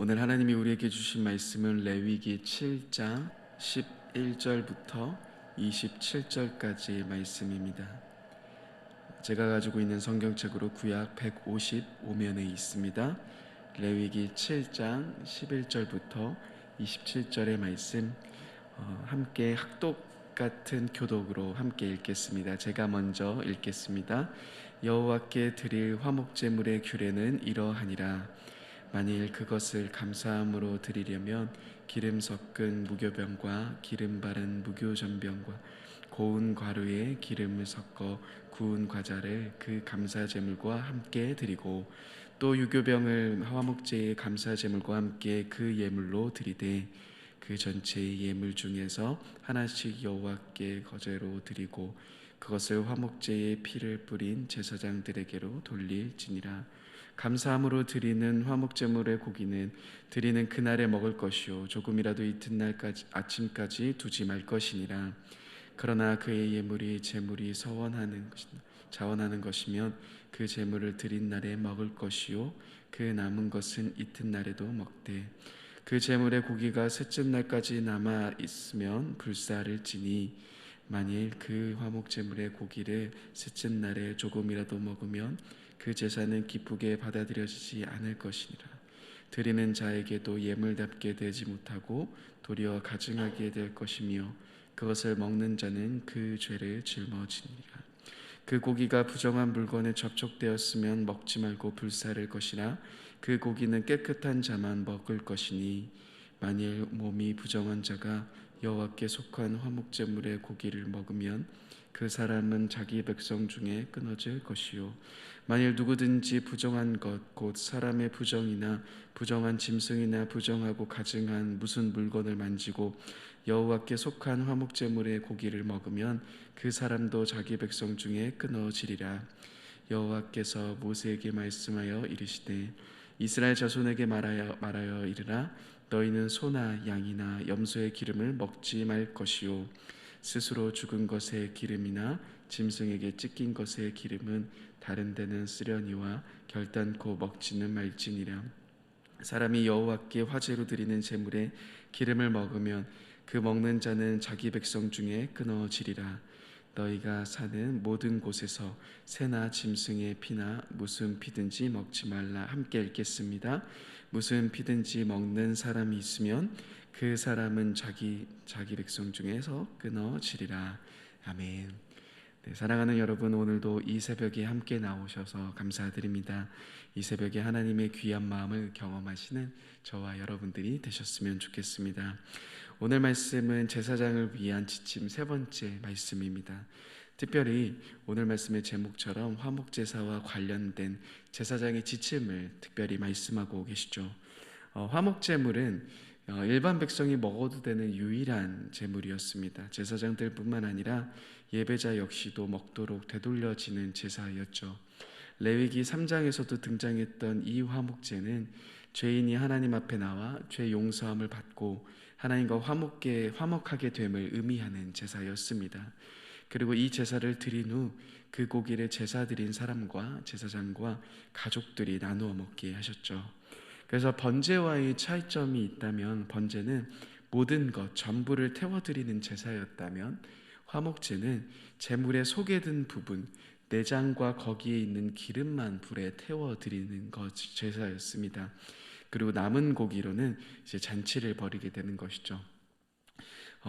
오늘 하나님이 우리에게 주신 말씀은 레위기 7장 11절부터 27절까지의 말씀입니다. 제가 가지고 있는 성경책으로 구약 155면에 있습니다. 레위기 7장 11절부터 27절의 말씀 함께 학독 같은 교독으로 함께 읽겠습니다. 제가 먼저 읽겠습니다. 여호와께 드릴 화목제물의 규례는 이러하니라. 만일 그것을 감사함으로 드리려면 기름 섞은 무교병과 기름 바른 무교전병과 고운 과류에 기름을 섞어 구운 과자를 그 감사제물과 함께 드리고 또 유교병을 화목제의 감사제물과 함께 그 예물로 드리되 그 전체의 예물 중에서 하나씩 여호와께 거제로 드리고 그것을 화목제의 피를 뿌린 제사장들에게로 돌릴지니라. 감사함으로 드리는 화목제물의 고기는 드리는 그날에 먹을 것이요 조금이라도 이튿날까지 아침까지 두지 말 것이니라. 그러나 그의 예물이 제물이 자원하는 것이면 그 제물을 드린 날에 먹을 것이요 그 남은 것은 이튿날에도 먹되 그 제물의 고기가 셋째 날까지 남아 있으면 불사를지니 만일 그 화목제물의 고기를 셋째 날에 조금이라도 먹으면 그 제사는 기쁘게 받아들여지지 않을 것이니라. 드리는 자에게도 예물답게 되지 못하고 도리어 가증하게 될 것이며 그것을 먹는 자는 그 죄를 짊어지니라. 그 고기가 부정한 물건에 접촉되었으면 먹지 말고 불사를 것이라. 그 고기는 깨끗한 자만 먹을 것이니 만일 몸이 부정한 자가 여호와께 속한 화목제물의 고기를 먹으면 그 사람은 자기 백성 중에 끊어질 것이요 만일 누구든지 부정한 것 곧 사람의 부정이나 부정한 짐승이나 부정하고 가증한 무슨 물건을 만지고 여호와께 속한 화목제물의 고기를 먹으면 그 사람도 자기 백성 중에 끊어지리라. 여호와께서 모세에게 말씀하여 이르시되 이스라엘 자손에게 말하여 이르라. 너희는 소나 양이나 염소의 기름을 먹지 말 것이요 스스로 죽은 것의 기름이나 짐승에게 찢긴 것의 기름은 다른 데는 쓰려니와 결단코 먹지는 말지니라. 사람이 여호와께 화제로 드리는 제물에 기름을 먹으면 그 먹는 자는 자기 백성 중에 끊어지리라. 너희가 사는 모든 곳에서 새나 짐승의 피나 무슨 피든지 먹지 말라. 함께 읽겠습니다. 무슨 피든지 먹는 사람이 있으면 그 사람은 자기 백성 중에서 끊어지리라. 아멘. 네, 사랑하는 여러분, 오늘도 이 새벽에 함께 나오셔서 감사드립니다. 이 새벽에 하나님의 귀한 마음을 경험하시는 저와 여러분들이 되셨으면 좋겠습니다. 오늘 말씀은 제사장을 위한 지침 세 번째 말씀입니다. 특별히 오늘 말씀의 제목처럼 화목제사와 관련된 제사장의 지침을 특별히 말씀하고 계시죠. 화목제물은 일반 백성이 먹어도 되는 유일한 제물이었습니다. 제사장들뿐만 아니라 예배자 역시도 먹도록 되돌려지는 제사였죠. 레위기 3장에서도 등장했던 이 화목제는 죄인이 하나님 앞에 나와 죄 용서함을 받고 하나님과 화목하게 됨을 의미하는 제사였습니다. 그리고 이 제사를 드린 후 그 고기를 제사 드린 사람과 제사장과 가족들이 나누어 먹게 하셨죠. 그래서 번제와의 차이점이 있다면 번제는 모든 것 전부를 태워드리는 제사였다면 화목제는 제물의 속에 든 부분 내장과 거기에 있는 기름만 불에 태워드리는 것 제사였습니다. 그리고 남은 고기로는 이제 잔치를 벌이게 되는 것이죠.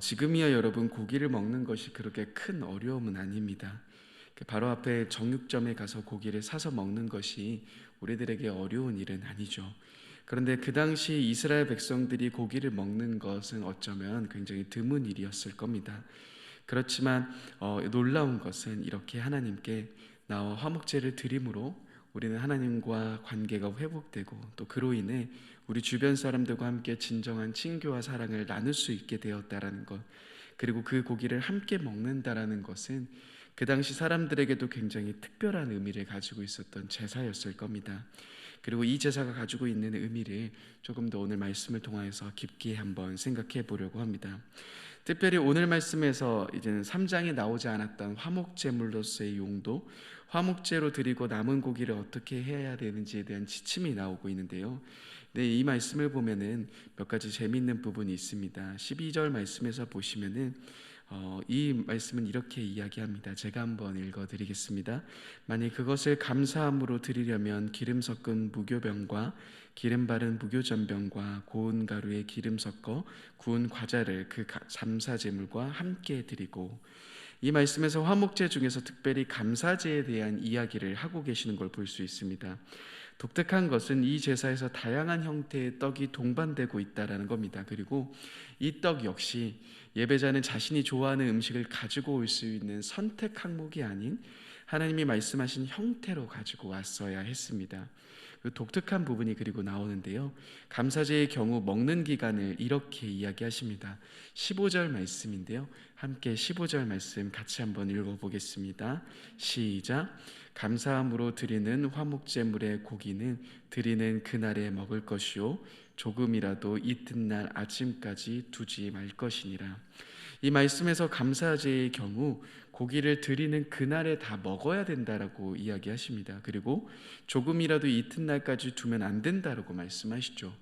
지금이야 여러분 고기를 먹는 것이 그렇게 큰 어려움은 아닙니다. 바로 앞에 정육점에 가서 고기를 사서 먹는 것이 우리들에게 어려운 일은 아니죠. 그런데 그 당시 이스라엘 백성들이 고기를 먹는 것은 어쩌면 굉장히 드문 일이었을 겁니다. 그렇지만 놀라운 것은 이렇게 하나님께 나와 화목제를 드림으로 우리는 하나님과 관계가 회복되고 또 그로 인해 우리 주변 사람들과 함께 진정한 친교와 사랑을 나눌 수 있게 되었다라는 것, 그리고 그 고기를 함께 먹는다라는 것은 그 당시 사람들에게도 굉장히 특별한 의미를 가지고 있었던 제사였을 겁니다. 그리고 이 제사가 가지고 있는 의미를 조금 더 오늘 말씀을 통해서 깊게 한번 생각해 보려고 합니다. 특별히 오늘 말씀에서 이제는 3장에 나오지 않았던 화목제물로서의 용도, 화목제로 드리고 남은 고기를 어떻게 해야 되는지에 대한 지침이 나오고 있는데요. 네, 이 말씀을 보면은 몇 가지 재미있는 부분이 있습니다. 12절 말씀에서 보시면은 이 말씀은 이렇게 이야기합니다. 제가 한번 읽어드리겠습니다. 만일 그것을 감사함으로 드리려면 기름 섞은 무교병과 기름 바른 무교전병과 고운 가루에 기름 섞어 구운 과자를 그 감사제물과 함께 드리고, 이 말씀에서 화목제 중에서 특별히 감사제에 대한 이야기를 하고 계시는 걸 볼 수 있습니다. 독특한 것은 이 제사에서 다양한 형태의 떡이 동반되고 있다는 겁니다. 그리고 이 떡 역시 예배자는 자신이 좋아하는 음식을 가지고 올 수 있는 선택 항목이 아닌 하나님이 말씀하신 형태로 가지고 왔어야 했습니다. 그 독특한 부분이 그리고 나오는데요, 감사제의 경우 먹는 기간을 이렇게 이야기하십니다. 15절 말씀인데요, 함께 15절 말씀 같이 한번 읽어보겠습니다. 시작. 감사함으로 드리는 화목제물의 고기는 드리는 그날에 먹을 것이요 조금이라도 이튿날 아침까지 두지 말 것이니라. 이 말씀에서 감사제의 경우 고기를 드리는 그날에 다 먹어야 된다라고 이야기하십니다. 그리고 조금이라도 이튿날까지 두면 안 된다라고 말씀하시죠.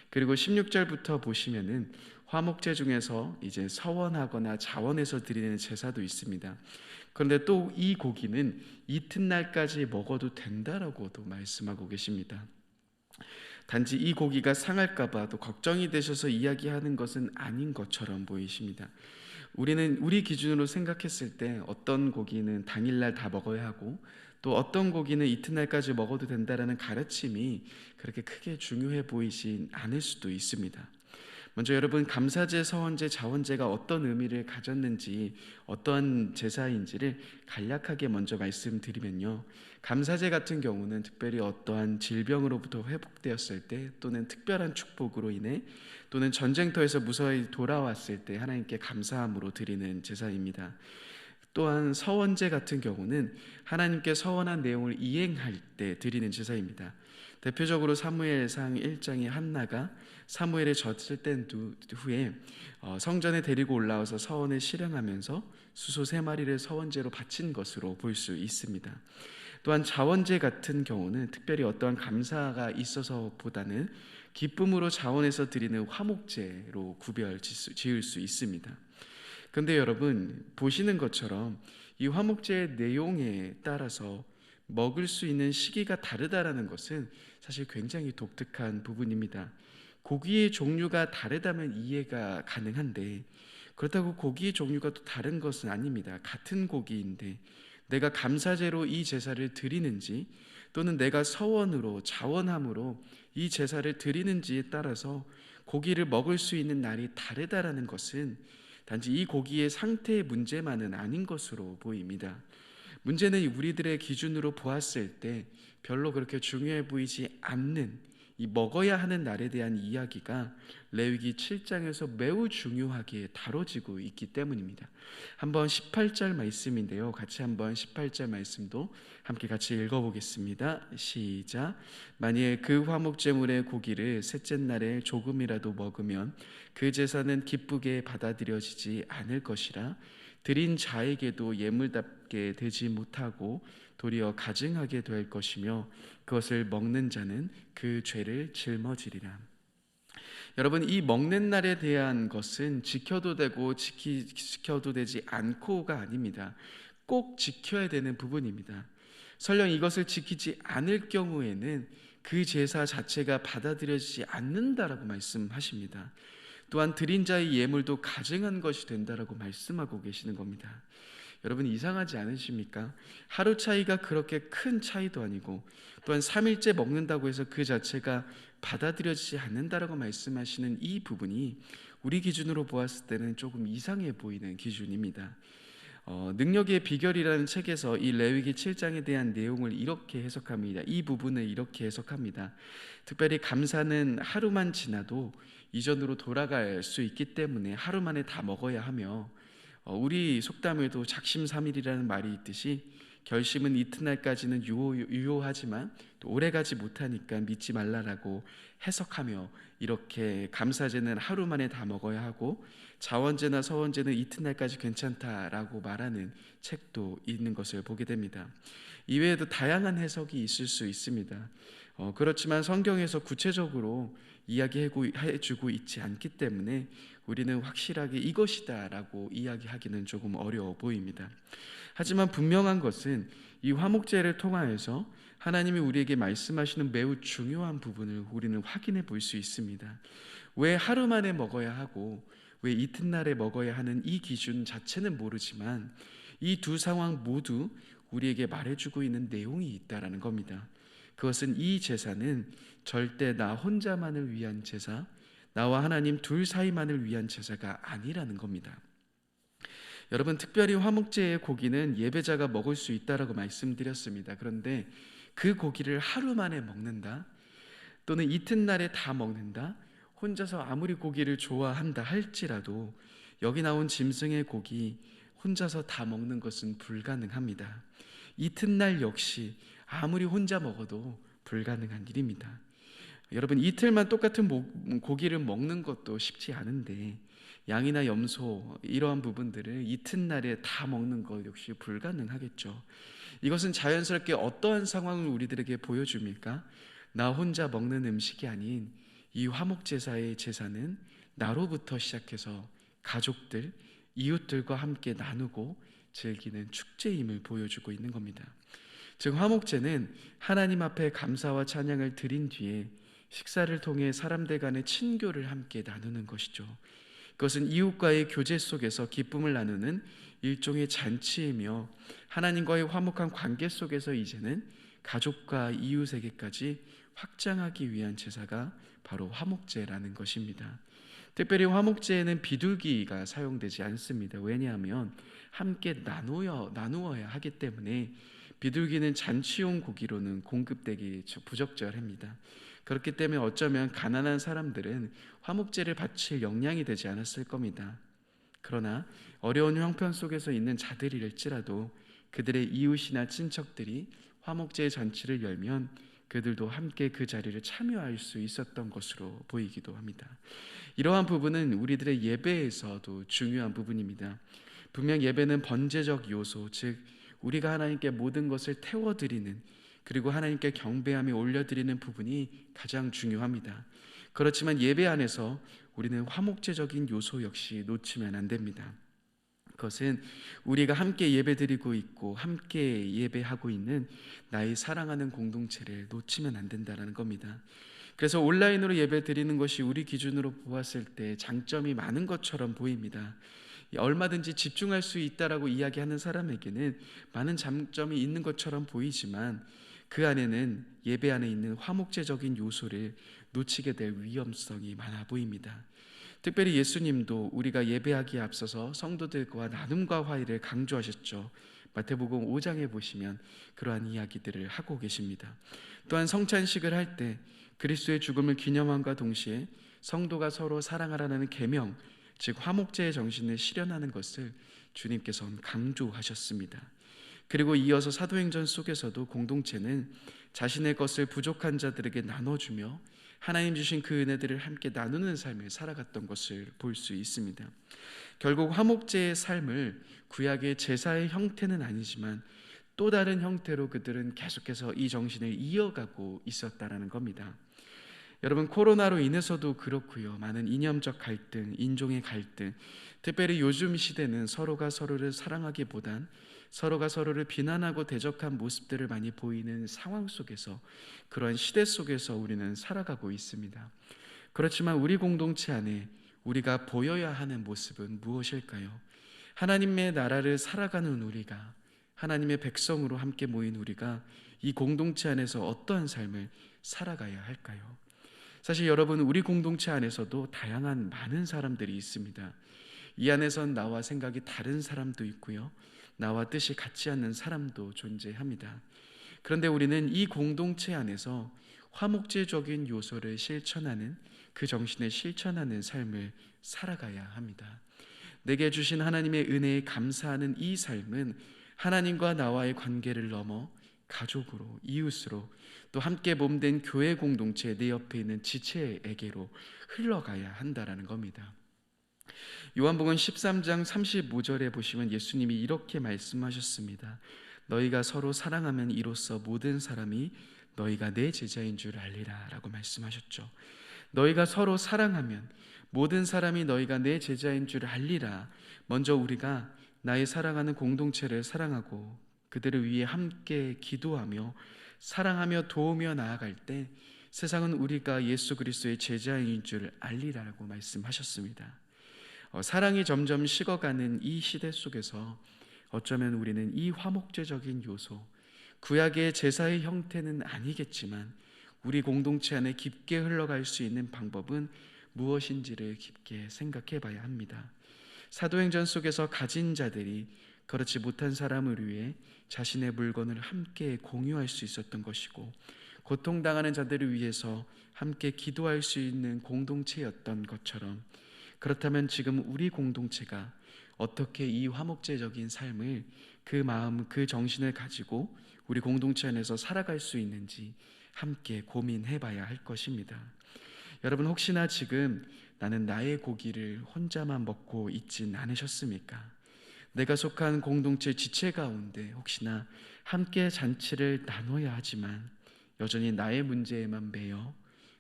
그리고 16절부터 보시면은 화목제 중에서 이제 서원하거나 자원해서 드리는 제사도 있습니다. 그런데 또 이 고기는 이튿날까지 먹어도 된다라고도 말씀하고 계십니다. 단지 이 고기가 상할까봐 또 걱정이 되셔서 이야기하는 것은 아닌 것처럼 보이십니다. 우리 기준으로 생각했을 때 어떤 고기는 당일날 다 먹어야 하고 또 어떤 고기는 이튿날까지 먹어도 된다라는 가르침이 그렇게 크게 중요해 보이진 않을 수도 있습니다. 먼저 여러분, 감사제, 서원제, 자원제가 어떤 의미를 가졌는지, 어떠한 제사인지를 간략하게 먼저 말씀드리면요, 감사제 같은 경우는 특별히 어떠한 질병으로부터 회복되었을 때, 또는 특별한 축복으로 인해, 또는 전쟁터에서 무사히 돌아왔을 때 하나님께 감사함으로 드리는 제사입니다. 또한 서원제 같은 경우는 하나님께 서원한 내용을 이행할 때 드리는 제사입니다. 대표적으로 사무엘상 1장의 한나가 사무엘에 젖을 뗀 후에 성전에 데리고 올라와서 서원을 실행하면서 수소 3마리를 서원제로 바친 것으로 볼 수 있습니다. 또한 자원제 같은 경우는 특별히 어떠한 감사가 있어서보다는 기쁨으로 자원해서 드리는 화목제로 구별 지을 수 있습니다. 그런데 여러분, 보시는 것처럼 이 화목제의 내용에 따라서 먹을 수 있는 시기가 다르다라는 것은 사실 굉장히 독특한 부분입니다. 고기의 종류가 다르다면 이해가 가능한데, 그렇다고 고기의 종류가 또 다른 것은 아닙니다. 같은 고기인데 내가 감사제로 이 제사를 드리는지, 또는 내가 서원으로 자원함으로 이 제사를 드리는지에 따라서 고기를 먹을 수 있는 날이 다르다라는 것은 단지 이 고기의 상태의 문제만은 아닌 것으로 보입니다. 문제는 우리들의 기준으로 보았을 때 별로 그렇게 중요해 보이지 않는 이 먹어야 하는 날에 대한 이야기가 레위기 7장에서 매우 중요하게 다뤄지고 있기 때문입니다. 한번 18절 말씀인데요, 같이 한번 18절 말씀도 함께 같이 읽어보겠습니다. 시작. 만일 그 화목제물의 고기를 셋째 날에 조금이라도 먹으면 그 제사는 기쁘게 받아들여지지 않을 것이라. 드린 자에게도 예물답게 되지 못하고 도리어 가증하게 될 것이며 그것을 먹는 자는 그 죄를 짊어지리라. 여러분, 이 먹는 날에 대한 것은 지켜도 되고 지켜도 되지 않고가 아닙니다. 꼭 지켜야 되는 부분입니다. 설령 이것을 지키지 않을 경우에는 그 제사 자체가 받아들여지지 않는다라고 말씀하십니다. 또한 드린 자의 예물도 가증한 것이 된다라고 말씀하고 계시는 겁니다. 여러분, 이상하지 않으십니까? 하루 차이가 그렇게 큰 차이도 아니고, 또한 3일째 먹는다고 해서 그 자체가 받아들여지지 않는다라고 말씀하시는 이 부분이 우리 기준으로 보았을 때는 조금 이상해 보이는 기준입니다. 능력의 비결이라는 책에서 이 레위기 7장에 대한 내용을 이렇게 해석합니다. 이 부분을 이렇게 해석합니다. 특별히 감사는 하루만 지나도 이전으로 돌아갈 수 있기 때문에 하루 만에 다 먹어야 하며, 우리 속담에도 작심삼일이라는 말이 있듯이 결심은 이튿날까지는 유효하지만 또 오래가지 못하니까 믿지 말라라고 해석하며, 이렇게 감사제는 하루 만에 다 먹어야 하고 자원제나 서원제는 이튿날까지 괜찮다라고 말하는 책도 있는 것을 보게 됩니다. 이외에도 다양한 해석이 있을 수 있습니다. 그렇지만 성경에서 구체적으로 이야기해주고 있지 않기 때문에 우리는 확실하게 이것이다라고 이야기하기는 조금 어려워 보입니다. 하지만 분명한 것은 이 화목제를 통하여서 하나님이 우리에게 말씀하시는 매우 중요한 부분을 우리는 확인해 볼 수 있습니다. 왜 하루 만에 먹어야 하고 왜 이튿날에 먹어야 하는 이 기준 자체는 모르지만 이 두 상황 모두 우리에게 말해주고 있는 내용이 있다라는 겁니다. 그것은 이 제사는 절대 나 혼자만을 위한 제사, 나와 하나님 둘 사이만을 위한 제사가 아니라는 겁니다. 여러분, 특별히 화목제의 고기는 예배자가 먹을 수 있다라고 말씀드렸습니다. 그런데 그 고기를 하루 만에 먹는다, 또는 이튿날에 다 먹는다, 혼자서 아무리 고기를 좋아한다 할지라도 여기 나온 짐승의 고기 혼자서 다 먹는 것은 불가능합니다. 이튿날 역시 아무리 혼자 먹어도 불가능한 일입니다. 여러분, 이틀만 똑같은 고기를 먹는 것도 쉽지 않은데 양이나 염소 이러한 부분들을 이튿날에 다 먹는 것 역시 불가능하겠죠. 이것은 자연스럽게 어떠한 상황을 우리들에게 보여줍니까? 나 혼자 먹는 음식이 아닌 이 화목제사의 제사는 나로부터 시작해서 가족들, 이웃들과 함께 나누고 즐기는 축제임을 보여주고 있는 겁니다. 즉 화목제는 하나님 앞에 감사와 찬양을 드린 뒤에 식사를 통해 사람들 간의 친교를 함께 나누는 것이죠. 그것은 이웃과의 교제 속에서 기쁨을 나누는 일종의 잔치이며 하나님과의 화목한 관계 속에서 이제는 가족과 이웃에게까지 확장하기 위한 제사가 바로 화목제라는 것입니다. 특별히 화목제에는 비둘기가 사용되지 않습니다. 왜냐하면 함께 나누어야 하기 때문에 비둘기는 잔치용 고기로는 공급되기 부적절합니다. 그렇기 때문에 어쩌면 가난한 사람들은 화목제를 바칠 역량이 되지 않았을 겁니다. 그러나 어려운 형편 속에서 있는 자들일지라도 그들의 이웃이나 친척들이 화목제의 잔치를 열면 그들도 함께 그 자리를 참여할 수 있었던 것으로 보이기도 합니다. 이러한 부분은 우리들의 예배에서도 중요한 부분입니다. 분명 예배는 번제적 요소, 즉 우리가 하나님께 모든 것을 태워드리는, 그리고 하나님께 경배하며 올려드리는 부분이 가장 중요합니다. 그렇지만 예배 안에서 우리는 화목제적인 요소 역시 놓치면 안 됩니다. 그것은 우리가 함께 예배드리고 있고 함께 예배하고 있는 나의 사랑하는 공동체를 놓치면 안 된다는 겁니다. 그래서 온라인으로 예배드리는 것이 우리 기준으로 보았을 때 장점이 많은 것처럼 보입니다. 얼마든지 집중할 수 있다라고 이야기하는 사람에게는 많은 장점이 있는 것처럼 보이지만 그 안에는 예배 안에 있는 화목제적인 요소를 놓치게 될 위험성이 많아 보입니다. 특별히 예수님도 우리가 예배하기에 앞서서 성도들과 나눔과 화해를 강조하셨죠. 마태복음 5장에 보시면 그러한 이야기들을 하고 계십니다. 또한 성찬식을 할 때 그리스도의 죽음을 기념함과 동시에 성도가 서로 사랑하라는 계명, 즉 화목제의 정신을 실현하는 것을 주님께서는 강조하셨습니다. 그리고 이어서 사도행전 속에서도 공동체는 자신의 것을 부족한 자들에게 나눠주며 하나님 주신 그 은혜들을 함께 나누는 삶을 살아갔던 것을 볼 수 있습니다. 결국 화목제의 삶을 구약의 제사의 형태는 아니지만 또 다른 형태로 그들은 계속해서 이 정신을 이어가고 있었다는 겁니다. 여러분, 코로나로 인해서도 그렇고요. 많은 이념적 갈등, 인종의 갈등, 특별히 요즘 시대는 서로가 서로를 사랑하기보단 서로가 서로를 비난하고 대적한 모습들을 많이 보이는 상황 속에서, 그러한 시대 속에서 우리는 살아가고 있습니다. 그렇지만 우리 공동체 안에 우리가 보여야 하는 모습은 무엇일까요? 하나님의 나라를 살아가는 우리가, 하나님의 백성으로 함께 모인 우리가 이 공동체 안에서 어떠한 삶을 살아가야 할까요? 사실 여러분, 우리 공동체 안에서도 다양한 많은 사람들이 있습니다. 이 안에선 나와 생각이 다른 사람도 있고요, 나와 뜻이 같지 않는 사람도 존재합니다. 그런데 우리는 이 공동체 안에서 화목제적인 요소를 실천하는, 그 정신을 실천하는 삶을 살아가야 합니다. 내게 주신 하나님의 은혜에 감사하는 이 삶은 하나님과 나와의 관계를 넘어 가족으로, 이웃으로, 또 함께 몸된 교회 공동체, 내 옆에 있는 지체에게로 흘러가야 한다는 겁니다. 요한복음 13장 35절에 보시면 예수님이 이렇게 말씀하셨습니다. 너희가 서로 사랑하면 이로써 모든 사람이 너희가 내 제자인 줄 알리라 라고 말씀하셨죠. 너희가 서로 사랑하면 모든 사람이 너희가 내 제자인 줄 알리라. 먼저 우리가 나의 사랑하는 공동체를 사랑하고 그들을 위해 함께 기도하며 사랑하며 도우며 나아갈 때 세상은 우리가 예수 그리스도의 제자인 줄 알리라고 말씀하셨습니다. 사랑이 점점 식어가는 이 시대 속에서 어쩌면 우리는 이 화목제적인 요소, 구약의 제사의 형태는 아니겠지만 우리 공동체 안에 깊게 흘러갈 수 있는 방법은 무엇인지를 깊게 생각해 봐야 합니다. 사도행전 속에서 가진 자들이 그렇지 못한 사람을 위해 자신의 물건을 함께 공유할 수 있었던 것이고, 고통당하는 자들을 위해서 함께 기도할 수 있는 공동체였던 것처럼, 그렇다면 지금 우리 공동체가 어떻게 이 화목제적인 삶을, 그 마음, 그 정신을 가지고 우리 공동체 안에서 살아갈 수 있는지 함께 고민해 봐야 할 것입니다. 여러분, 혹시나 지금 나는 나의 고기를 혼자만 먹고 있진 않으셨습니까? 내가 속한 공동체 지체 가운데 혹시나 함께 잔치를 나눠야 하지만 여전히 나의 문제에만 매여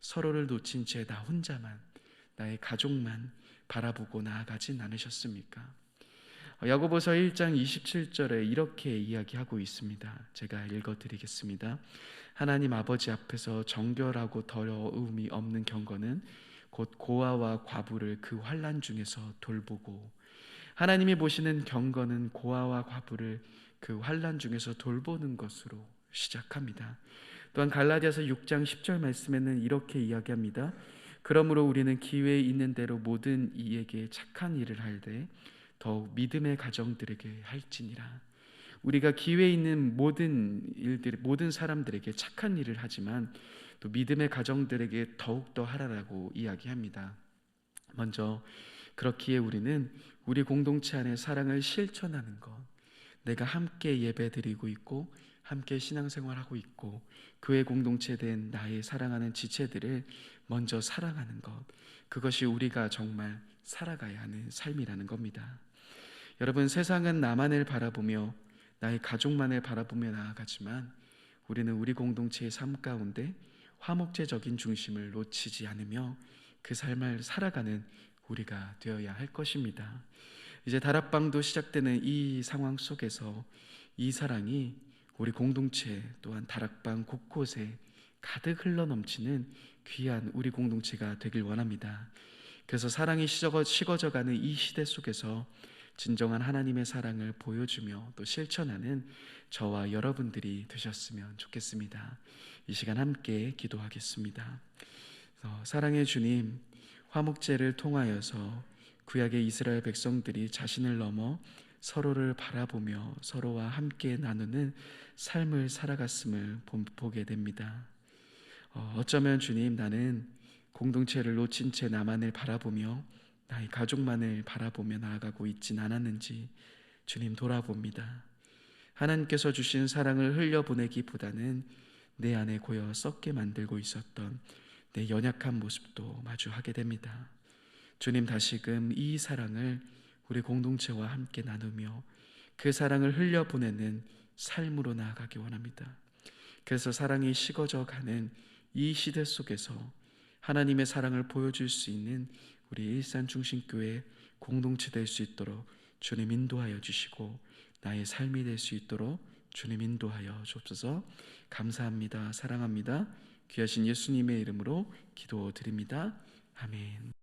서로를 놓친 채 나 혼자만, 나의 가족만 바라보고 나아가진 않으셨습니까? 야고보서 1장 27절에 이렇게 이야기하고 있습니다. 제가 읽어드리겠습니다. 하나님 아버지 앞에서 정결하고 더러움이 없는 경건은 곧 고아와 과부를 그 환난 중에서 돌보고, 하나님이 보시는 경건은 고아와 과부를 그 환난 중에서 돌보는 것으로 시작합니다. 또한 갈라디아서 6장 10절 말씀에는 이렇게 이야기합니다. 그러므로 우리는 기회에 있는 대로 모든 이에게 착한 일을 할때 더욱 믿음의 가정들에게 할지니라. 우리가 기회에 있는 모든 사람들에게 착한 일을 하지만 또 믿음의 가정들에게 더욱더 하라라고 이야기합니다. 먼저 그렇기에 우리는 우리 공동체 안에 사랑을 실천하는 것, 내가 함께 예배드리고 있고 함께 신앙생활하고 있고 교회 공동체 된 나의 사랑하는 지체들을 먼저 사랑하는 것, 그것이 우리가 정말 살아가야 하는 삶이라는 겁니다. 여러분, 세상은 나만을 바라보며 나의 가족만을 바라보며 나아가지만 우리는 우리 공동체의 삶 가운데 화목제적인 중심을 놓치지 않으며 그 삶을 살아가는 우리가 되어야 할 것입니다. 이제 다락방도 시작되는 이 상황 속에서 이 사랑이 우리 공동체 또한 다락방 곳곳에 가득 흘러넘치는 귀한 우리 공동체가 되길 원합니다. 그래서 사랑이 식어져가는 이 시대 속에서 진정한 하나님의 사랑을 보여주며 또 실천하는 저와 여러분들이 되셨으면 좋겠습니다. 이 시간 함께 기도하겠습니다. 사랑의 주님, 화목제를 통하여서 구약의 이스라엘 백성들이 자신을 넘어 서로를 바라보며 서로와 함께 나누는 삶을 살아갔음을 보게 됩니다. 어쩌면 주님, 나는 공동체를 놓친 채 나만을 바라보며 나의 가족만을 바라보며 나아가고 있진 않았는지 주님 돌아봅니다. 하나님께서 주신 사랑을 흘려보내기보다는 내 안에 고여 썩게 만들고 있었던 내 연약한 모습도 마주하게 됩니다. 주님, 다시금 이 사랑을 우리 공동체와 함께 나누며 그 사랑을 흘려보내는 삶으로 나아가기 원합니다. 그래서 사랑이 식어져 가는 이 시대 속에서 하나님의 사랑을 보여줄 수 있는 우리 일산중심교회 공동체 될 수 있도록 주님 인도하여 주시고 나의 삶이 될 수 있도록 주님 인도하여 주옵소서. 감사합니다. 사랑합니다. 귀하신 예수님의 이름으로 기도드립니다. 아멘.